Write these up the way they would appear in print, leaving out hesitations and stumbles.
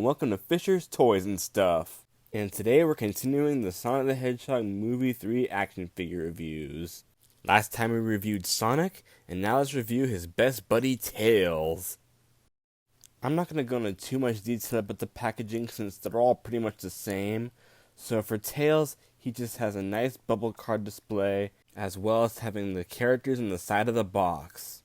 and welcome to Fisher's Toys and Stuff. And today we're continuing the Sonic the Hedgehog Movie 3 action figure reviews. Last time we reviewed Sonic, and now let's review his best buddy Tails. I'm not going to go into too much detail about the packaging since they're all pretty much the same. So for Tails, he just has a nice bubble card display, as well as having the characters on the side of the box.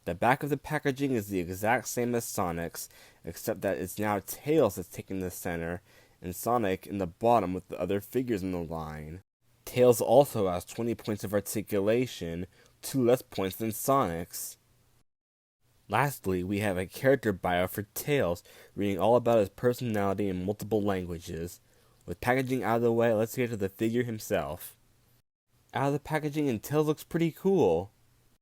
The back of the packaging is the exact same as Sonic's, except that it's now Tails that's taking the center, and Sonic in the bottom with the other figures in the line. Tails also has 20 points of articulation, 2 less points than Sonic's. Lastly, we have a character bio for Tails, reading all about his personality in multiple languages. With packaging out of the way, let's get to the figure himself. Out of the packaging, and Tails looks pretty cool.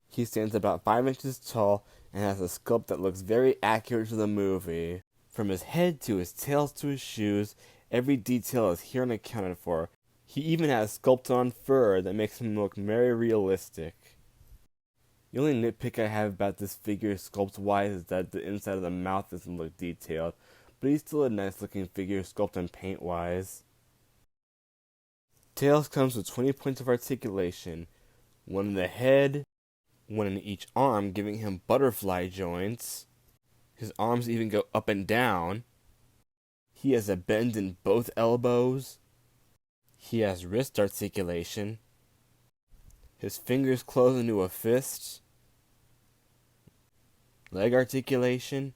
He stands about 5 inches tall and has a sculpt that looks very accurate to the movie. From his head to his tails to his shoes, every detail is here and accounted for. He even has sculpted on fur that makes him look very realistic. The only nitpick I have about this figure sculpt-wise is that the inside of the mouth doesn't look detailed, but he's still a nice looking figure sculpt and paint-wise. Tails comes with 20 points of articulation, 1 in the head, 1 in each arm, giving him butterfly joints. His arms even go up and down. He has a bend in both elbows. He has wrist articulation. His fingers close into a fist. Leg articulation.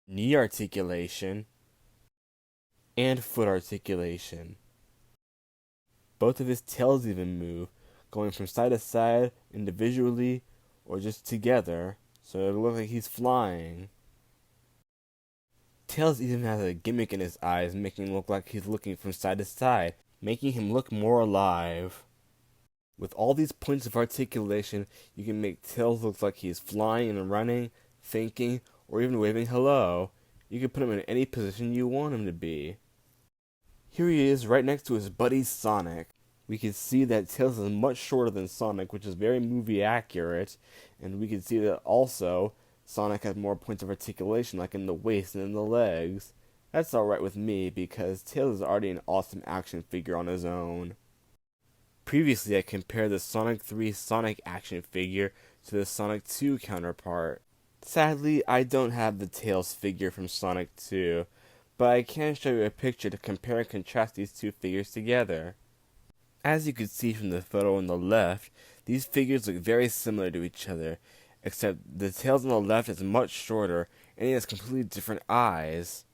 Knee articulation. And foot articulation. Both of his tails even move, going from side to side, individually, or just together, so it'll look like he's flying. Tails even has a gimmick in his eyes, making him look like he's looking from side to side, making him look more alive. With all these points of articulation, you can make Tails look like he's flying and running, thinking, or even waving hello. You can put him in any position you want him to be. Here he is right next to his buddy Sonic. We can see that Tails is much shorter than Sonic, which is very movie accurate, and we can see that also Sonic has more points of articulation, like in the waist and in the legs. That's alright with me, because Tails is already an awesome action figure on his own. Previously, I compared the Sonic 3 Sonic action figure to the Sonic 2 counterpart. Sadly, I don't have the Tails figure from Sonic 2, but I can show you a picture to compare and contrast these two figures together. As you can see from the photo on the left, these figures look very similar to each other, except the Tails on the left is much shorter, and he has completely different eyes.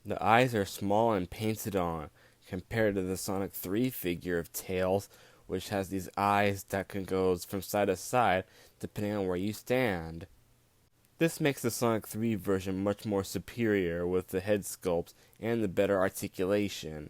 The eyes are small and painted on, compared to the Sonic 3 figure of Tails, which has these eyes that can go from side to side, depending on where you stand. This makes the Sonic 3 version much more superior with the head sculpt and the better articulation.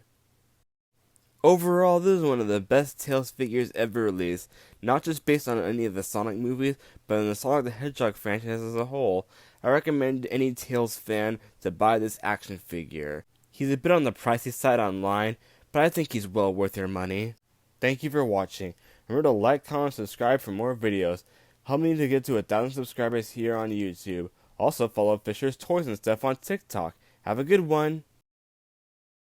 Overall, this is one of the best Tails figures ever released, not just based on any of the Sonic movies, but in the Sonic the Hedgehog franchise as a whole. I recommend any Tails fan to buy this action figure. He's a bit on the pricey side online, but I think he's well worth your money. Thank you for watching. Remember to like, comment, subscribe for more videos. Help me to get to 1,000 subscribers here on YouTube. Also follow Fisher's Toys and Stuff on TikTok. Have a good one.